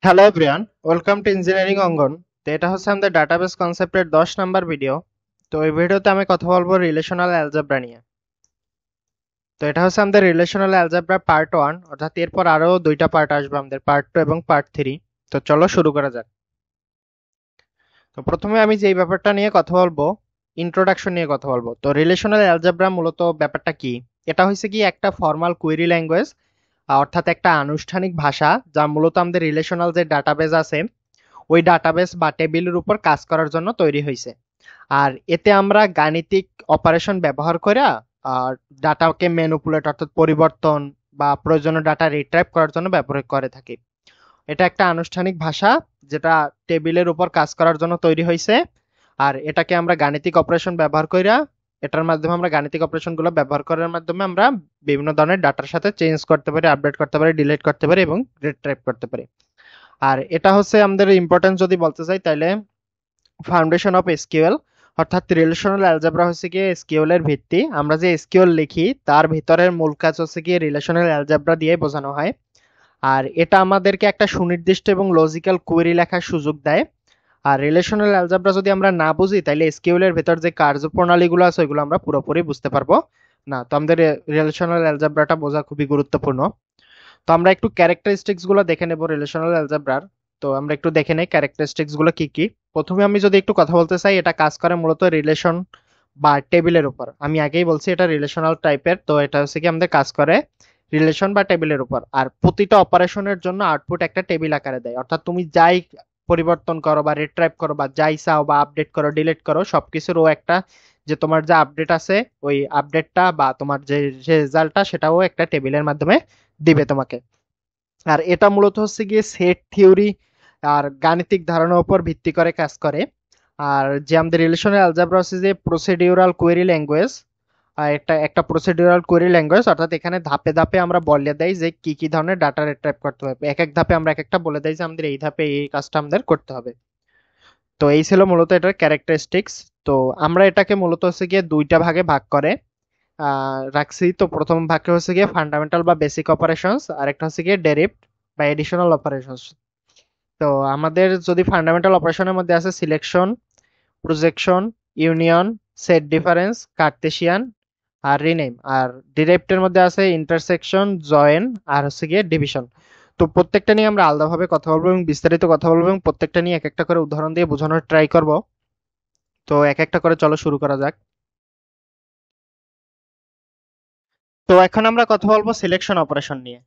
Hello everyone, welcome to engineering Angan. তো এটা হচ্ছে আমাদের ডাটাবেস কনসেপ্টের 10 নাম্বার ভিডিও। তো এই ভিডিওতে আমি কথা বলবো রিলেশনাল অ্যালজেব্রা নিয়ে। তো এটা হচ্ছে আমাদের রিলেশনাল অ্যালজেব্রা পার্ট 1, অর্থাৎ এরপর আরো দুইটা পার্ট আসবে, আমাদের পার্ট 2 এবং পার্ট 3। তো চলো শুরু করা যাক। তো প্রথমে আমি যে ব্যাপারটা নিয়ে কথা বলবো, ইন্ট্রোডাকশন নিয়ে কথা বলবো। তো রিলেশনাল অ্যালজেব্রা মূলত ব্যাপারটা কি? এটা হচ্ছে কি একটা ফর্মাল কোয়েরি ল্যাঙ্গুয়েজ, অর্থাৎ একটা আনুষ্ঠানিক ভাষা যা মূলত আমাদের রিলেশনাল যে ডাটাবেস আছে ওই ডাটাবেস বা টেবিলের উপর কাজ করার জন্য তৈরি হয়েছে। আর এতে আমরা গাণিতিক অপারেশন ব্যবহার করে ডাটাকে ম্যানিপুলেট অর্থাৎ পরিবর্তন বা প্রয়োজনীয় ডাটা রিট্রাইভ করার জন্য ব্যবহার করে থাকি। এটা একটা আনুষ্ঠানিক ভাষা যেটা টেবিলের উপর কাজ করার জন্য তৈরি হয়েছে। আর এটাকে আমরা গাণিতিক অপারেশন ব্যবহার কইরা এটার মাধ্যমে আমরা গাণিতিক অপারেশন গুলো ব্যবহার করার মাধ্যমে আমরা বিভিন্ন ধরনের ডাটার সাথে চেঞ্জ করতে পারি, আপডেট করতে পারি, ডিলিট করতে পারি এবং রিট্রাইভ করতে পারি। আর এটা হচ্ছে আমাদের ইম্পর্টেন্স যদি বলতে চাই তাহলে ফাউন্ডেশন অফ এসকিউএল, অর্থাৎ রিলেশনাল অ্যালজেব্রা হচ্ছে গিয়ে এসকিউএল এর ভিত্তি। আমরা যে এসকিউএল লিখি তার ভিতরের মূল কাজ হচ্ছে গিয়ে রিলেশনাল অ্যালজেব্রা দিয়ে বোঝানো হয়। আর এটা আমাদেরকে একটা সুনির্দিষ্ট এবং লজিক্যাল কোয়েরি লেখার সুযোগ দেয়। আর রিলেশনাল অ্যালজেব্রা যদি আমরা না বুঝি তাহলে এসকিউএল এর ভেতর যে কার্যপ্রণালীগুলো আছে ওইগুলো আমরা পুরোপুরি বুঝতে পারবো না। তো আমাদের রিলেশনাল অ্যালজেব্রাটা বোঝা খুবই গুরুত্বপূর্ণ। তো আমরা একটু ক্যারেক্টারিস্টিক্স গুলো দেখে নেব রিলেশনাল অ্যালজেব্রার। তো আমরা একটু দেখে নেই ক্যারেক্টারিস্টিক্স গুলো কি কি। প্রথমে আমি যদি একটু কথা বলতে চাই, এটা কাজ করে মূলত রিলেশন বা টেবিলের উপর। আমি আগেই বলছি এটা রিলেশনাল টাইপের, তো এটা হচ্ছে কি আমাদের কাজ করে রিলেশন বা টেবিলের উপর। আর প্রতিটা অপারেশনের জন্য আউটপুট একটা টেবিল আকারে দেয়, অর্থাৎ তুমি যাই পরিবর্তন করো বা রিট্রাইভ করো বা যাই চাও বা আপডেট করো ডিলিট করো সবকিছুর ও একটা, যে তোমার যে আপডেট আছে ওই আপডেটটা বা তোমার যে রেজাল্টটা সেটাও একটা টেবিলের মাধ্যমে দিবে তোমাকে। আর এটা মূলত হচ্ছে গিয়ে সেট থিওরি আর গাণিতিক ধারণার উপর ভিত্তি করে কাজ করে। আর যে আমাদের রিলেশনাল অ্যালজেব্রা হচ্ছে যে প্রসিডিউরাল কোয়েরি ল্যাঙ্গুয়েজ, একটা একটা প্রসিডিউরাল কোয়েরি ল্যাঙ্গুয়েজ, অর্থাৎ এখানে ধাপে ধাপে আমরা বলে দেই যে কি কি ধরনের ডাটা রিট্রাইভ করতে হবে। এক এক ধাপে আমরা এক একটা বলে দেই যে আমাদের এই ধাপে এই কাজটা আমাদের করতে হবে। তো এই ছিল মূলত এটার ক্যারেক্টারিস্টিক্স। তো আমরা এটাকে মূলত হচ্ছে গিয়ে দুইটা ভাগে ভাগ করে রাখছি। তো প্রথম ভাগে হচ্ছে গিয়ে ফান্ডামেন্টাল বা বেসিক অপারেশনস, আর একটা হচ্ছে গিয়ে ডেরিভড বা এডিশনাল অপারেশনস। তো আমাদের যদি ফান্ডামেন্টাল অপারেশনের মধ্যে আছে selection, projection, union, set difference, Cartesian আর রিনেম। আর ডিরাইভড এর মধ্যে আছে ইন্টারসেকশন, জয়েন আর হচ্ছে গিয়ে ডিভিশন। তো প্রত্যেকটা নিয়ে আমরা আলাদাভাবে কথা বলবো এবং বিস্তারিত কথা বলবো এবং প্রত্যেকটা নিয়ে এক একটা করে উদাহরণ দিয়ে বোঝানোর ট্রাই করব। তো এক একটা করে চলো শুরু করা যাক। তো এখন আমরা কথা বলবো সিলেকশন অপারেশন নিয়ে।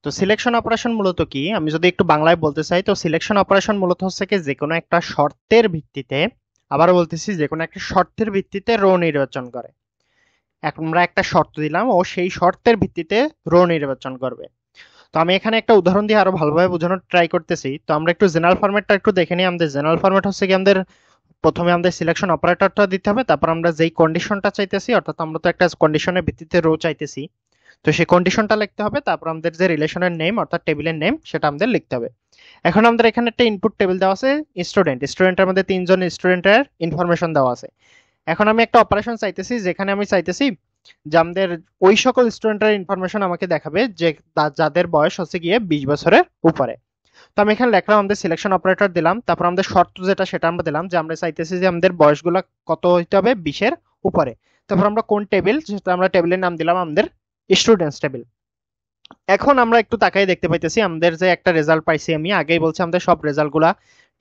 তো সিলেকশন অপারেশন মূলত কি, আমি যদি একটু বাংলায় বলতে চাই, তো সিলেকশন অপারেশন মূলত হচ্ছে কি যে কোনো একটা শর্তের ভিত্তিতে, আবারও বলতেছি যে কোনো একটা শর্তের ভিত্তিতে রো নির্বাচন করে। এখন আমরা একটা শর্ত দিলাম ও সেই শর্তের ভিত্তিতে রো নির্বাচন করবে। তো আমি এখানে একটা উদাহরণ দিয়ে আরো ভালোভাবে বোঝানোর ট্রাই করতেছি। তো আমরা একটু জেনারেল ফরম্যাটটা একটু দেখে নিই। আমাদের জেনারেল ফরম্যাট হচ্ছে কি আমাদের প্রথমে আমাদের সিলেকশন অপারেটরটা দিতে হবে, তারপর আমরা যেই কন্ডিশনটা চাইতেছি, অর্থাৎ আমরা তো একটা কন্ডিশনের ভিত্তিতে রো চাইতেছি, তো সেই কন্ডিশনটা লিখতে হবে। তারপর আমাদের যে রিলেশনের নেম অর্থাৎ টেবিলের নেম সেটা আমাদের লিখতে হবে। এখন আমাদের এখানে একটা ইনপুট টেবিল দেওয়া আছে স্টুডেন্ট, স্টুডেন্টের মধ্যে তিনজন স্টুডেন্টের ইনফরমেশন দেওয়া আছে। এখন আমি একটা অপারেশন চাইতেছি যেখানে আমি চাইতেছি যে আমাদের ওই সকল স্টুডেন্টের ইনফরমেশন আমাকে দেখাবে যে যাদের বয়স হচ্ছে গিয়ে 20 বছরের উপরে। তো আমি এখানে লিখলাম আমাদের সিলেকশন অপারেটর দিলাম, তারপর আমাদের শর্ত যেটা সেটা আমরা দিলাম যে আমরা চাইতেছি যে আমাদের বয়সগুলো কত হইতে হবে 20-এর উপরে। তারপর আমরা কোন টেবিল, সেটা আমরা টেবিলের নাম দিলাম আমাদের স্টুডেন্টস টেবিল। এখন আমরা একটু তাকাই দেখতে পাইতেছি আমাদের যে একটা রেজাল্ট পাইছি, আমি আগেই বলছি আমাদের সব রেজাল্ট গুলা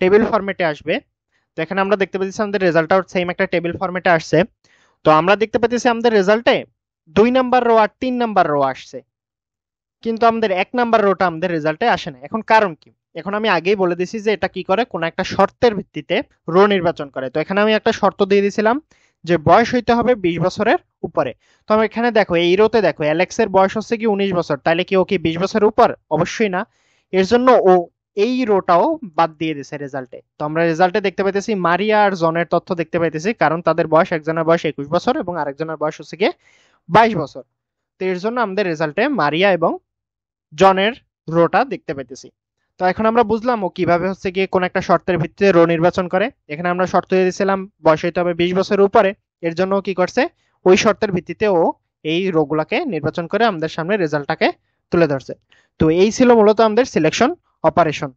টেবিল ফরম্যাটে আসবে। তো এখানে আমরা দেখতে পাচ্ছি আমাদের রেজাল্টটা সেম একটা টেবিল ফরম্যাটে আসছে। তো আমরা দেখতে পাচ্ছি আমাদের রেজাল্টে 2 নাম্বার রো আর 3 নাম্বার রো আসছে, কিন্তু আমাদের 1 নাম্বার রোটা আমাদের রেজাল্টে আসে না। এখন কারণ কি? এখন আমি আগেই বলে দিছি যে এটা কি করে, কোন একটা শর্তের ভিত্তিতে রো নির্বাচন করে। তো এখানে আমি একটা শর্ত দিয়ে দিয়েছিলাম যে বয়স হইতে হবে 20 বছরের উপরে। তো আমি এখানে দেখো এই রোতে দেখো অ্যালেক্স এর বয়স হচ্ছে কি 19 বছর, তাইলে কি ও কি 20 বছরের উপর? অবশ্যই না। এর জন্য ও এই রোটাও বাদ দিয়ে দিছে রেজাল্টে। তো আমরা রেজাল্টে দেখতে পাইতেছি মারিয়া আর জনের তথ্য দেখতে পাইতেছি, কারণ তাদের বয়স, একজনের বয়স 21 বছর এবং আরেকজনের বয়স হচ্ছে গিয়ে 22 বছর। তো এর জন্য আমাদের রেজাল্টে মারিয়া এবং জনের রোটা দেখতে পাইতেছি। তো এখন আমরা বুঝলাম ও কিভাবে হচ্ছে গিয়ে কোন একটা শর্তের ভিত্তিতে রো নির্বাচন করে। এখানে আমরা শর্ত দিয়ে দিয়েছিলাম বয়স হইতে হবে 20 বছরের উপরে। এর জন্য ও কি করছে, ওই শর্তের ভিত্তিতে ও এই রো গুলাকে নির্বাচন করে আমাদের সামনে রেজাল্টটাকে তুলে ধরছে। তো এই ছিল মূলত আমাদের সিলেকশন অপারেশন।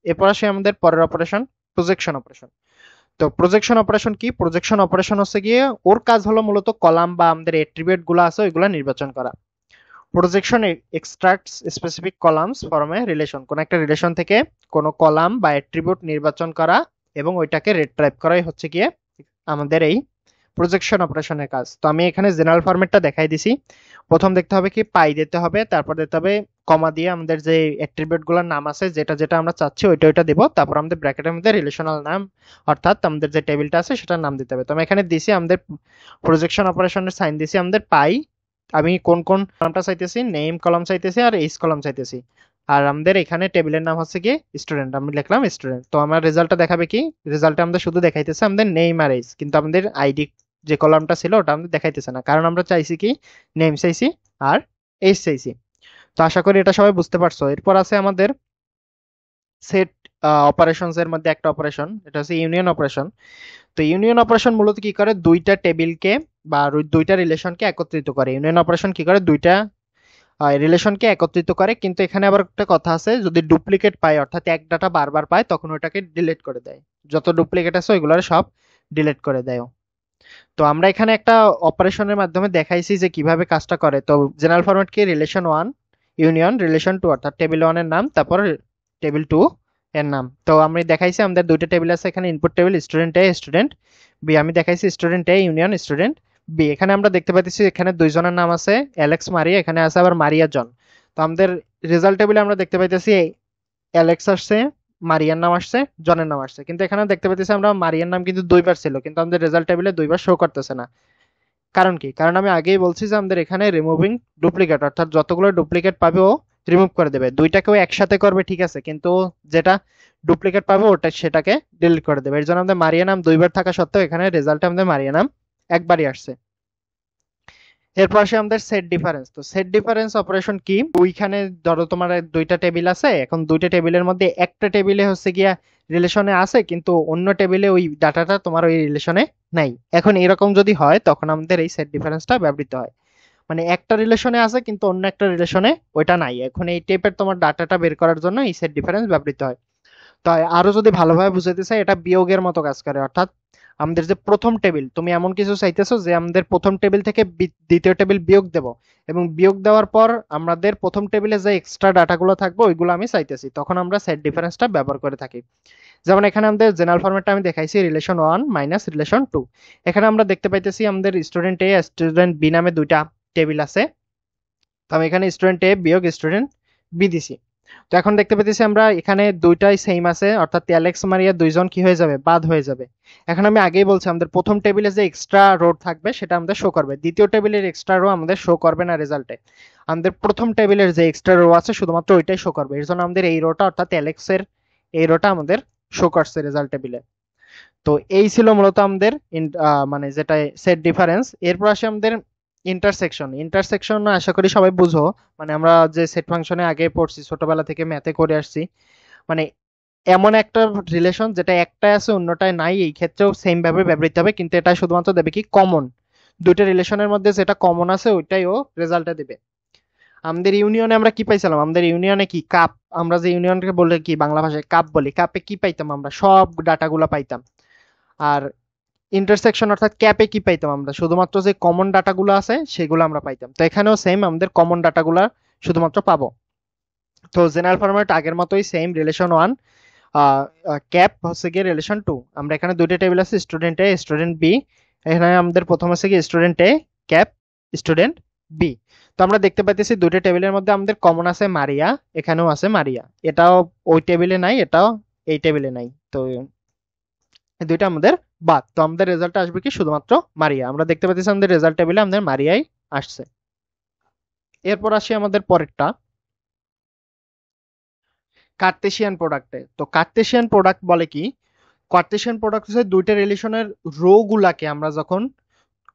এরপর আসে আমাদের পরের অপারেশন, প্রজেকশন অপারেশন। তো প্রজেকশন অপারেশন কি? প্রজেকশন অপারেশন হচ্ছে গিয়ে ওর কাজ হলো মূলত কলাম বা আমাদের অ্যাট্রিবিউট গুলো আছে ওইগুলো নির্বাচন করা। Projection extracts specific columns from a relation, কোন একটা রিলেশন থেকে কোন কলাম বা অ্যাট্রিবিউট নির্বাচন করা এবং ওইটাকে রিট্রাইভ করাই হচ্ছে গিয়ে আমাদের এই প্রজেকশন অপারেশনের কাজ। তো আমি এখানে জেনারেল ফরম্যাটটা দেখাই দিছি। প্রথম দেখতে হবে কি পাই দিতে হবে, তারপর দিতে হবে কমা দিয়ে আমাদের যে অ্যাট্রিবিউট গুলোর নাম আছে যেটা যেটা আমরা চাচ্ছি ওইটা ওইটা দেবো, তারপর আমাদের ব্র্যাকেটের মধ্যে রিলেশনাল নাম অর্থাৎ আমাদের যে টেবিলটা আছে সেটার নাম দিতে হবে। তো আমি এখানে দিছি আমাদের প্রজেকশন অপারেশনের সাইন দিছি আমাদের পাই। আমি কোন কোন কলামটা চাইতেছি, নেম কলাম চাইতেছি আর এইচ কলাম চাইতেছি। আর আমাদের এখানে টেবিলের নাম হচ্ছে কি স্টুডেন্ট, আমি লিখলাম স্টুডেন্ট। তো আমার রেজাল্টটা দেখাবে কি, রেজাল্টে আমাদের শুধু দেখাইতেছে আমাদের নেম আর এইচ, কিন্তু আমাদের আইডি যে কলামটা ছিল ওটা আমাদের দেখাইতেছে না, কারণ আমরা চাইছি কি নেম চাইছি আর এইচ চাইছি। তো আশা করি এটা সবাই বুঝতে পারছো। এরপর আছে আমাদের সেট অপারেশনস এর মধ্যে একটা অপারেশন, এটা হচ্ছে ইউনিয়ন অপারেশন। তো ইউনিয়ন অপারেশন মূলত কি করে, দুইটা টেবিলকে বা দুইটা রিলেশনকে একত্রিত করে। ইউনিয়ন অপারেশন কি করে, দুইটা রিলেশনকে একত্রিত করে, কিন্তু এখানে আবার একটা কথা আছে, যদি ডুপ্লিকেট পায় অর্থাৎ এক ডাটা বারবার পায় তখন ওটাকে ডিলিট করে দেয়। যত ডুপ্লিকেট আছে ওইগুলোর সব ডিলিট করে দেয়। তো আমরা এখানে একটা অপারেশনের মাধ্যমে দেখাইছি যে কিভাবে কাজটা করে। তো জেনারেল ফরম্যাট কি, relation one union relation to, অর্থাৎ টেবিল ওয়ান এর নাম তারপর টেবিল টু এর নাম। তো আমি দেখাইছি আমাদের দুইটা টেবিল আছে এখানে, input table student A student B, আমি দেখাইছি student A union student B. এখানে আমরা দেখতে পাচ্ছি এখানে দুইজনের নাম আছে অ্যালেক্স মারিয়া, এখানে আছে আবার মারিয়া জন। তো আমাদের রেজাল্ট টেবিলে আমরা দেখতে পাইতেছি অ্যালেক্স আসছে, মারিয়ার নাম আসছে, জনের নাম আসছে, কিন্তু এখানে দেখতে পাচ্ছি আমরা মারিয়ার নাম কিন্তু দুইবার ছিল, কিন্তু আমাদের রেজাল্ট টেবিলে দুইবার শো করতেছে না। কারণ কি, কারণ আমি আগেই বলছি যে আমাদের এখানে রিমুভিং ডুপ্লিকেট, অর্থাৎ যতগুলো ডুপ্লিকেট পাবে ও রিমুভ করে দেবে। দুইটাকেও একসাথে করবে ঠিক আছে, কিন্তু যেটা ডুপ্লিকেট পাবে ওটা সেটাকে ডিলিট করে দেবে। এর জন্য আমাদের মারিয়া নাম দুইবার থাকা সত্ত্বেও এখানে রেজাল্টে আমাদের মারিয়া নাম একবারই আসছে। এরপর আসে আমাদের সেট ডিফারেন্স। তো সেট ডিফারেন্স অপারেশন কি, ওইখানে ধরো তোমার দুইটা টেবিল আছে, এখন দুইটা টেবিলের মধ্যে একটা টেবিলে হচ্ছে গিয়া রিলেশনে আছে কিন্তু অন্য টেবিলে ওই ডাটাটা তোমার ওই রিলেশনে নাই। এখন এরকম যদি হয় তখন আমাদের এই সেট ডিফারেন্সটা ব্যবহৃত হয়। মানে একটা রিলেশনে আছে কিন্তু অন্য একটা রিলেশনে ওইটা নাই, এখন এই টাইপের তোমার ডাটাটা বের করার জন্য এই সেট ডিফারেন্স ব্যবহৃত হয়। তো আরো যদি ভালোভাবে বুঝাতে চাই, এটা বিয়োগের মতো কাজ করে। অর্থাৎ আমাদের যে প্রথম টেবিল, তুমি এমন কিছু চাইতেছো যে আমাদের প্রথম টেবিল থেকে দ্বিতীয় টেবিল বিয়োগ দেব, এবং বিয়োগ দেওয়ার পর আমাদের প্রথম টেবিলে যে এক্সট্রা ডাটাগুলো থাকবে ওইগুলো আমি চাইতেছি, তখন আমরা সেট ডিফারেন্সটা ব্যবহার করে থাকি। যেমন এখানে আমাদের জেনারেল ফরম্যাটটা আমি দেখাইছি relation one minus relation to. এখানে আমরা দেখতে পাইতেছি আমাদের স্টুডেন্ট এ স্টুডেন্ট বি নামে দুইটা টেবিল আছে। তো আমি এখানে স্টুডেন্ট এ বিয়োগ স্টুডেন্ট বি দিছি। তো এখন দেখতে পেতেছি আমরা এখানে দুইটাই সেম আছে, অর্থাৎ অ্যালেক্স মারিয়া দুইজন কি হয়ে যাবে, বাদ হয়ে যাবে। এখন আমি আগেই বলছি আমাদের প্রথম টেবিলে যে এক্সট্রা রো থাকবে সেটা আমাদের শো করবে, দ্বিতীয় টেবিলের এক্সট্রা রো আমাদের শো করবে না রেজাল্টে। আমাদের প্রথম টেবিলের যে এক্সট্রা রো আছে শুধুমাত্র ওইটাই শো করবে, এর জন্য আমাদের এই রোটা অর্থাৎ অ্যালেক্সের এই রোটা আমাদের শো করছে রেজাল্ট টেবিলে। তো এই ছিল মূলত আমাদের মানে যেটা সেট ডিফারেন্স। এরপর আসে আমাদের ইন্টারসেকশন। ইন্টারসেকশন আশা করি সবাই বুঝো, মানে আমরা যে সেট ফাংশনে আগে পড়ছি ছোটবেলা থেকে ম্যাথে করে আসছি, মানে এমন একটা রিলেশন যেটা একটাই আছে অন্যটায় নাই, এই ক্ষেত্রেও সেম ভাবে ব্যবহৃত হবে, কিন্তু এটা শুধুমাত্র দেবে কি কমন, দুইটা রিলেশনের মধ্যে যেটা কমন আছে ওইটাই ও রেজাল্টে দিবে। আমাদের ইউনিয়নে আমরা কি পাইছিলাম, আমাদের ইউনিয়নে কি কাপ, আমরা যে ইউনিয়নকে বলে কি বাংলা ভাষায় কাপ বলি, কাপে কি পাইতাম আমরা সব ডাটাগুলো পাইতাম। আর ইন্টারসেকশন অর্থাৎ ক্যাপে কি পাইতাম আমরা, শুধুমাত্র যে কমন ডাটাগুলো আছে সেগুলো আমরা পাইতাম। তো এখানেও সেম আমাদের কমন ডাটাগুলো শুধুমাত্র পাবো। তো জেনারেল ফরম্যাট আগের মতোই সেম, রিলেশন ওয়ান ক্যাপ হচ্ছে গিয়ে রিলেশন টু। আমরা এখানে দুইটা টেবিল আছে স্টুডেন্ট এ স্টুডেন্ট বি, এখানে আমাদের প্রথম আছে কি student A cap student B. তো আমরা দেখতে পাইতেছি দুইটা টেবিলের মধ্যে আমাদের কমন আছে মারিয়া, এখানেও আছে মারিয়া, এটাও ওই টেবিলে নাই এটাও এই টেবিলে নাই। তো এই দুইটা আমাদের বাদ। তো আমাদের রেজাল্ট আসবে কি শুধুমাত্র মারিয়া, আমরা দেখতে পাচ্ছি আমাদের রেজাল্ট টেবিলে আমাদের মারিয়াই আসছে। এরপর আসি আমাদের পরেরটা, কার্তেশিয়ান প্রোডাক্টে। তো কার্তেশিয়ান প্রোডাক্ট বলে কি, কার্তেশিয়ান প্রোডাক্ট হচ্ছে দুইটা রিলেশনের রো গুলাকে আমরা যখন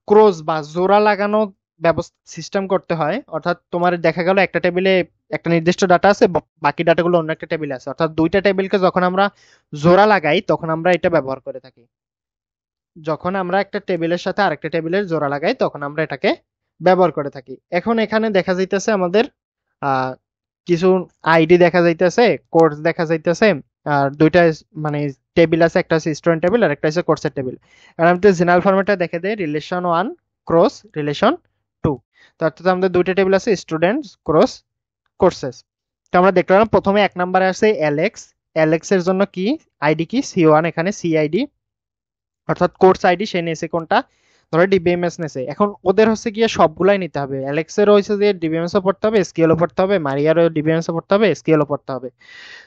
ক্রস বা জোড়া লাগানো ব্যবস্থা সিস্টেম করতে হয়, অর্থাৎ তোমার দেখা গেল একটা টেবিলে একটা নির্দিষ্ট ডাটা আছে, বাকি ডাটাগুলো অন্য একটা টেবিলে আছে, অর্থাৎ দুইটা টেবিলকে যখন আমরা জোড়া লাগাই তখন আমরা এটা ব্যবহার করে থাকি। যখন আমরা একটা টেবিলের সাথে আরেকটা টেবিলের জোড়া লাগাই তখন আমরা এটাকে ব্যবহার করে থাকি। এখন এখানে দেখা যাইতেছে আমাদের কিছু আইডি দেখা যাইতেছে, কোর্স দেখা যাইতেছে, আর দুইটা মানে টেবিল আছে, একটা হচ্ছে স্টুডেন্ট টেবিল আর একটা হচ্ছে কোর্সের টেবিল। আর আমি তো জেনারেল ফরম্যাটটা দেখে দেই, রিলেশন 1 ক্রস রিলেশন 2। তো অর্থাৎ আমাদের দুইটা টেবিল আছে, স্টুডেন্টস ক্রস কোর্সেস। তো আমরা দেখলাম প্রথমে এক নম্বরে আছে অ্যালেক্স। অ্যালেক্স এর জন্য কি আইডি কি সি1, এখানে সি আইডি অর্থাৎ কোর্স আইডি সে নিয়েছে কোনটা, ধরো ডিবিএমএস নেছে। এখন ওদের হচ্ছে গিয়ে সবগুলাই নিতে হবে, অ্যালেক্সেরও হচ্ছে যে ডিবিএমএস ও পড়তে হবে, এসকিউএল ও পড়তে হবে, মারিয়ারও ডিবিএমএস ও পড়তে হবে, এসকিউএল ও পড়তে হবে।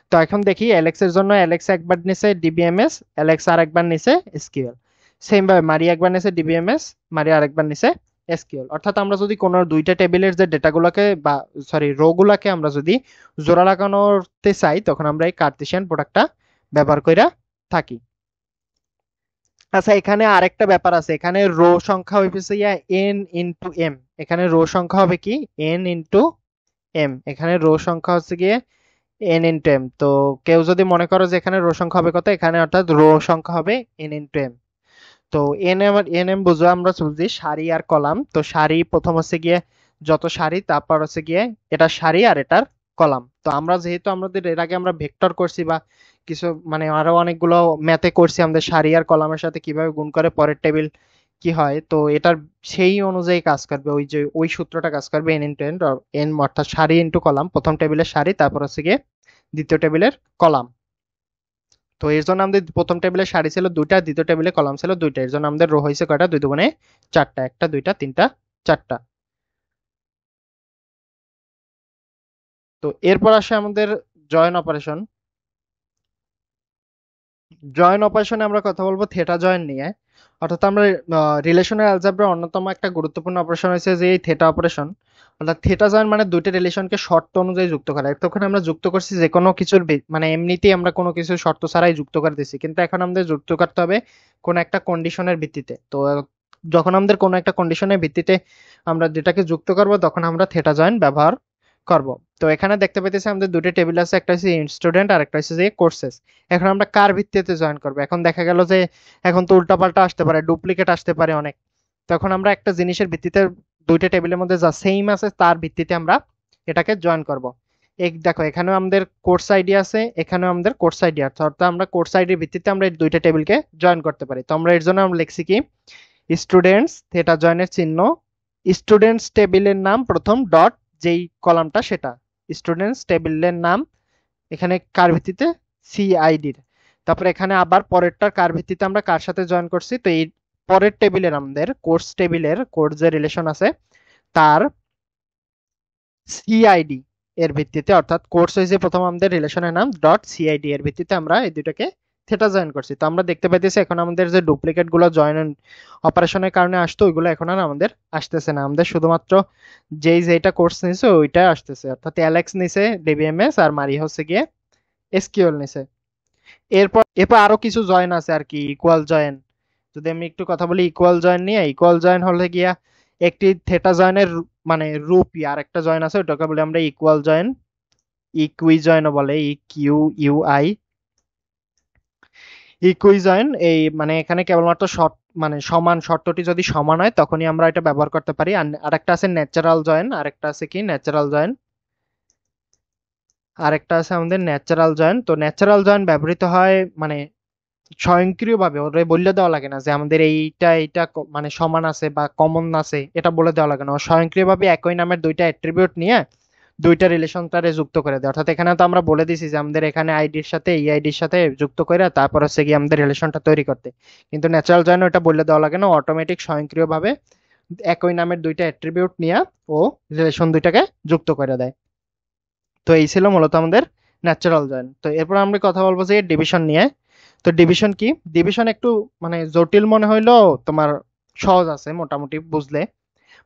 তো এখন দেখি অ্যালেক্স এর জন্য অ্যালেক্স একবার নিছে ডিবিএমএস, অ্যালেক্স আরেকবার নিছে এসকিউএল। সেম ভাবে মারিয়া একবার নিছে ডিবিএমএস, মারিয়া আরেকবার নিছে এসকিউএল। অর্থাৎ আমরা যদি কোনো দুইটা টেবিলের যে ডেটাগুলোকে বা সরি রো গুলাকে আমরা যদি জোড়া লাগানোতে চাই, তখন আমরা এই কার্টেসিয়ান প্রোডাক্টটা ব্যবহার কইরা থাকি। আচ্ছা, এখানে আরেকটা ব্যাপার আছে, এখানে রো সংখ্যা হইতেছে ইয়া এন ইনটু এম। এখানে রো সংখ্যা হবে কি এন ইনটু এম। এখানে রো সংখ্যা হচ্ছে গিয়ে এন ইনটু এম। তো কেউ যদি মনে করো যে এখানে রো সংখ্যা হবে কত, এখানে অর্থাৎ রো সংখ্যা হবে এন ইনটু এম। তো N M R N M বুঝো আমরা বুঝি সারি আর কলাম। তো সারি প্রথম হচ্ছে গিয়ে যত সারি, তারপর হচ্ছে গিয়ে এটা সারি আর এটার কলাম। তো আমরা যেহেতু আমাদের এর আগে আমরা ভেক্টর করছি বা কিছু মানে আরো অনেকগুলো ম্যাথে করছি, আমাদের সারি আর কলামের সাথে কিভাবে গুণ করে পরের টেবিল কি হয়, তো এটার সেই অনুযায়ী কাজ করবে, ওই যে ওই সূত্রটা কাজ করবে এন ইন্টু এন, এন অর্থাৎ সারি ইন্টু কলাম, প্রথম টেবিলের সারি তারপর হচ্ছে গিয়ে দ্বিতীয় টেবিলের কলাম। তো এর জন্য আমাদের প্রথম টেবিলে সারি ছিল দুইটা, দ্বিতীয় টেবিলে কলাম ছিল দুইটা। এর জন্য আমাদের রো হয়েছে কয়টা, দুই দুগুণে চারটা, একটা দুইটা তিনটা চারটা। তো এরপর আসে আমাদের জয়েন অপারেশন। জয়েন অপারেশনে আমরা কথা বলবো থেটা জয়েন নিয়ে। অর্থাৎ আমরা রিলেশনাল অ্যালজেব্রার অন্যতম একটা গুরুত্বপূর্ণ অপারেশন হয়েছে যে এই থেটা অপারেশন। অর্থাৎ থেটা জয়েন মানে দুইটা রিলেশনকে শর্ত অনুযায়ী যুক্ত করা। তখন আমরা যুক্ত করছি যে কোনো কিছুর মানে এমনিতেই আমরা কোনো কিছু শর্ত ছাড়াই যুক্ত করে দিছি, কিন্তু এখন আমাদের যুক্ত করতে হবে কোনো একটা কন্ডিশনের ভিত্তিতে। তো যখন আমাদের কোনো একটা কন্ডিশনের ভিত্তিতে আমরা যেটাকে যুক্ত করব, তখন আমরা থেটা জয়েন ব্যবহার করব। তো এখানে দেখতে পাইতেছি আমাদের দুটো টেবিল আছে, একটা হচ্ছে স্টুডেন্ট আর একটা হচ্ছে যে কোর্সেস। এখন আমরা কার ভিত্তিতে জয়েন করব? এখন দেখা গেল যে এখন তো উল্টাপাল্টা আসতে পারে, ডুপ্লিকেট আসতে পারে অনেক। তখন আমরা একটা জিনিসের ভিত্তিতে দুইটা টেবিলের মধ্যে যা সেম আছে তার ভিত্তিতে আমরা এটাকে জয়েন করব। এক দেখো এখানেও আমাদের কোর্স আইডি আছে, এখানেও আমাদের কোর্স আইডি আছে, অর্থাৎ আমরা কোর্স আইডির ভিত্তিতে আমরা এই দুইটা টেবিলকে জয়েন করতে পারি। তো আমরা এর জন্য আমরা লিখছি কি স্টুডেন্টস থেটা জয়েনের চিহ্ন, স্টুডেন্টস টেবিলের নাম প্রথম ডট যেই কলামটা সেটা স্টুডেন্টস টেবিলের নাম, এখানে কার ভিত্তিতে সিআইডির। তারপর এখানে আবার পরেরটার কার ভিত্তিতে আমরা কার সাথে জয়েন করছি, তো এই পরের টেবিলের আমাদের কোর্স টেবিলের কোর্স যে রিলেশন আছে তার সিআইডি এর ভিত্তিতে, অর্থাৎ কোর্স হয়েছে প্রথম আমাদের রিলেশনের নাম ডট সিআইডি এর ভিত্তিতে আমরা এই দুটাকে থেটা জয়েন করছি। তো আমরা দেখতে পাইতেছি এখন আমাদের যে ডুপ্লিকেট গুলো জয়েন অপারেশনের কারণে আসতো ওইগুলো এখন আর আমাদের আসতেছে না, আমাদের শুধুমাত্র যেইটা কোর্স নিছে ওইটা আসতেছে। অর্থাৎ অ্যালেক্স নিছে ডিবিএমএস আর মারি হচ্ছে গিয়ে এসকিউএল নিছে। এরপর আরো কিছু জয়েন আছে আর কি, ইকুয়াল জয়েন। যদি আমি একটু কথা বলি ইকুয়াল জয়েন নিয়ে, ইকুয়াল জয়েন হলে গিয়া একটি থেটা জয়েনের মানে রূপই আর একটা জয়েন আছে, ওটাকে বলি আমরা ইকুয়াল জয়েন, ইকুই জয়েনও বলে, E Q U I, equi join. এই মানে এখানে কেবলমাত্র শর্ত মানে সমান, শর্তটি যদি সমান হয় তখনই আমরা এটা ব্যবহার করতে পারি। আর আরেকটা আছে ন্যাচারাল জয়েন, আরেকটা আছে কি ন্যাচারাল জয়েন, আরেকটা আছে আমাদের ন্যাচারাল জয়েন। তো ন্যাচারাল জয়েন ব্যবহৃত হয় মানে স্বয়ংক্রিয়ভাবে, ওরে বললে দেওয়া লাগে না যে আমাদের এইটা এইটা মানে সমান আছে বা কমন আছে, এটা বলে দেওয়া লাগে না। ও স্বয়ংক্রিয়ভাবে একই নামের দুইটা অ্যাট্রিবিউট নিয়ে দুইটা রিলেশন তারে যুক্ত করে দেয়। অর্থাৎ এখানে তো আমরা বলে দিছি যে আমাদের এখানে আইডির সাথে এই আইডির সাথে যুক্ত করে তারপর হচ্ছে গিয়ে আমাদের রিলেশনটা তৈরি করতে। কিন্তু ন্যাচারাল জয়েন ওটা বললে দেওয়া লাগে না, অটোমেটিক স্বয়ংক্রিয়ভাবে একই নামের দুইটা অ্যাট্রিবিউট নিয়ে ও রিলেশন দুইটাকে যুক্ত করে দেয়। তো এই ছিল মূলত আমাদের ন্যাচারাল জয়েন। তো এরপর আমরা কথা বলবো যে ডিভিশন নিয়ে। তো ডিভিশন কি, ডিভিশন একটু মানে জটিল মনে হইলেও তোমার সহজ আছে মোটামুটি বুঝলে।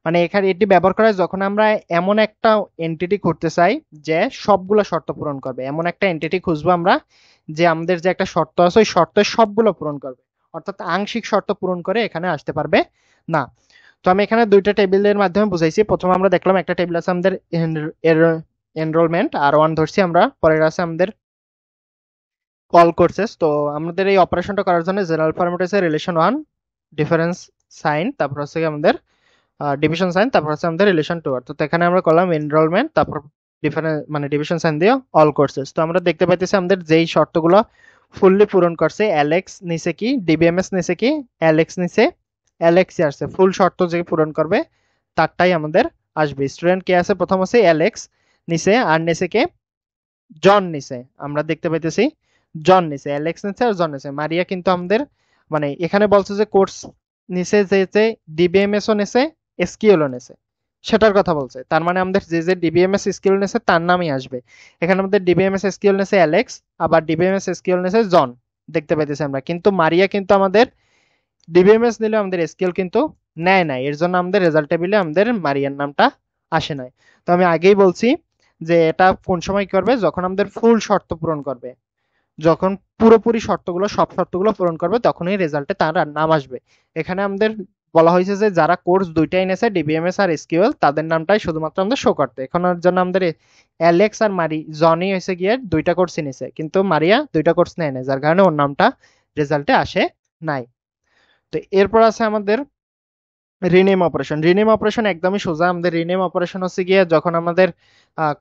মানে এখানে এটি ব্যবহার করা হয় যখন আমরা এমন একটা এন্টিটি করতে চাই যে সবগুলো শর্ত পূরণ করবে, এমন একটা এন্টিটি খুঁজবো আমরা যে আমাদের যে একটা শর্ত আছে ওই শর্তের সবগুলো পূরণ করবে, অর্থাৎ আংশিক শর্ত পূরণ করে এখানে আসতে পারবে না। তো আমি এখানে দুইটা টেবিলের মাধ্যমে বুঝাইছি। প্রথমে আমরা দেখলাম একটা টেবিল আছে আমাদের এনরোলমেন্ট আর ওয়ান ধরছি আমরা, পরের আছে আমাদের অল কোর্সেস। তো আমাদের এই অপারেশনটা করার জন্য জেনারেল ফরম্যাট আছে রিলেশন 1 ডিফারেন্স সাইন, তারপর হচ্ছে আমাদের ডিভিশন সাইন, তারপর হচ্ছে আমাদের রিলেশন 2। অর্থাৎ এখানে আমরা করলাম এনরোলমেন্ট, তারপর ডিফারেন্স মানে ডিভিশন সাইন দিয়ে অল কোর্সেস। তো আমরা দেখতে পাইতেছি আমাদের যেই শর্তগুলো ফুললি পূরণ করছে, এলএক্স নিচে কি, ডিবিএমএস নিচে কি, এলএক্স নিচে এলএক্সই আসছে, ফুল শর্ত যে পূরণ করবে তারটাই আমাদের আসবে। স্টুডেন্ট কে আছে, প্রথম আছে এলএক্স নিচে, আর নিচে কে, জন নিচে। আমরা দেখতে পাইতেছি জন নিচে, এলেক্স নিচে আর জন নিচে। মারিয়া কিন্তু আমাদের মানে এখানে বলছে যে কোর্স নিচে যে যে ডিবিএমএস ও নিচে, এসকিউএল ও নিচে, সেটার কথা বলছে। তার মানে আমাদের যে যে ডিবিএমএস এসকিউএল নিচে তার নামই আসবে। এখানে আমাদের ডিবিএমএস এসকিউএল নিচে এলেক্স, আবার ডিবিএমএস এসকিউএল নিচে জন দেখতে পাইতেছি আমরা। কিন্তু মারিয়া কিন্তু আমাদের ডিবিএমএস নিলে আমাদের এসকিউএল কিন্তু নেয় নাই, এর জন্য আমাদের রেজাল্ট টেবিলে আমাদের মারিয়ার নামটা আসে নাই। তো আমি আগেই বলছি যে এটা কোন সময় করবে, যখন আমাদের ফুল শর্ত পূরণ করবে, যখন পুরোপুরি শর্তগুলো সব শর্তগুলো পূরণ করবে তখনই রেজাল্টে তার নাম আসবে। এখানে আমাদের বলা হয়েছে যে যারা কোর্স দুইটাই নিয়েছে, ডিবিএমএস আর এসকিউএল, তাদের নামটাই শুধুমাত্র আমাদের শো করতে। এখনের জন্য আমাদের অ্যালেক্স আর মারি জনি হয়েছে গিয়ে দুইটা কোর্সই নিয়েছে, কিন্তু মারিয়া দুইটা কোর্স নেয় না, যার কারণে ওর নামটা রেজাল্টে আসে নাই। তো এরপর আছে আমাদের রিনেম অপারেশন। রিনেম অপারেশন একদমই সোজা। আমাদের রিনেম অপারেশন হচ্ছে গিয়ে যখন আমাদের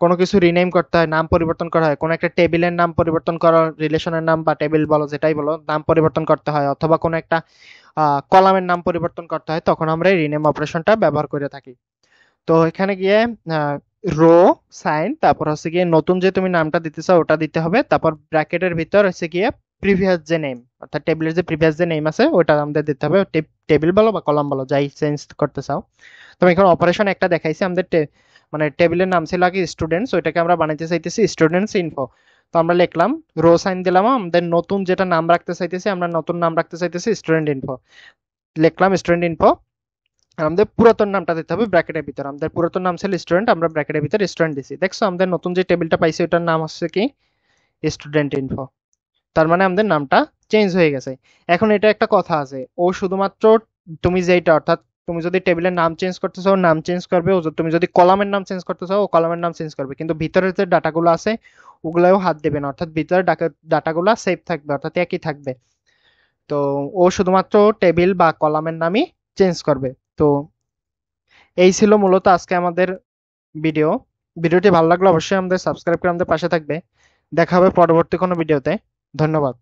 কোনো কিছু রিনেম করতে হয়, নাম পরিবর্তন করা হয়, কোনো একটা টেবিলের নাম পরিবর্তন করা, রিলেশনের নাম বা টেবিল বলো যেটাই বলো, নাম পরিবর্তন করতে হয়, অথবা কোনো একটা কলামের নাম পরিবর্তন করতে হয়, তখন আমরা এই রিনেম অপারেশনটা ব্যবহার করে থাকি। তো এখানে গিয়ে রো সাইন, তারপর হচ্ছে গিয়ে নতুন যে তুমি নামটা দিতে চাও ওটা দিতে হবে, তারপর ব্র্যাকেটের ভিতর হচ্ছে গিয়ে প্রিভিয়াস যে নেম, অর্থাৎ টেবিলের যে প্রিভিয়াস যে নেম আছে ওটা আমাদের দিতে হবে, টেবিল বলো বা কলাম বলো যাই চেঞ্জ করতে চাও। তো আমি এখন অপারেশন একটা দেখাইছি। আমাদের মানে টেবিলের নাম ছিল আগে স্টুডেন্টস, ওইটাকে আমরা বানাইতে চাইতেছি স্টুডেন্টস ইনফো। তো আমরা লিখলাম রো সাইন দিলাম, আমাদের নতুন যেটা নাম রাখতে চাইতেছি, আমরা নতুন নাম রাখতে চাইতেছি স্টুডেন্ট ইনফো, লিখলাম স্টুডেন্ট ইনফো। আমাদের পুরাতন নামটা দিতে হবে ব্র্যাকেটের ভিতর। আমাদের পুরাতন নাম ছিল স্টুডেন্ট, আমরা ব্র্যাকেটের ভিতর স্টুডেন্ট দিছি। দেখছো আমাদের নতুন যে টেবিলটা পাইছি ওটার নাম হচ্ছে কি, স্টুডেন্ট ইনফো। তার মানে আমাদের নামটা চেঞ্জ হয়ে গেছে। এখন এটা একটা কথা আছে, ও শুধুমাত্র তুমি যেটা, অর্থাৎ তুমি যদি টেবিলের নাম চেঞ্জ করতে চাও নাম চেঞ্জ করবে, ও তুমি যদি কলামের নাম চেঞ্জ করতে চাও ও কলামের নাম চেঞ্জ করবে, কিন্তু ভিতরের যে ডাটাগুলো আছে ওগুলাও হাত দেবে না, অর্থাৎ ভিতরের ডাটাগুলো সেভ থাকবে, অর্থাৎ একই থাকবে। তো ও শুধুমাত্র টেবিল বা কলামের নামই চেঞ্জ করবে। তো এই ছিল মূলত আজকে আমাদের ভিডিও। ভিডিওটি ভালো লাগলে অবশ্যই আমাদের সাবস্ক্রাইব করে আমাদের পাশে থাকবে। দেখা হবে পরবর্তী কোনো ভিডিওতে। ধন্যবাদ।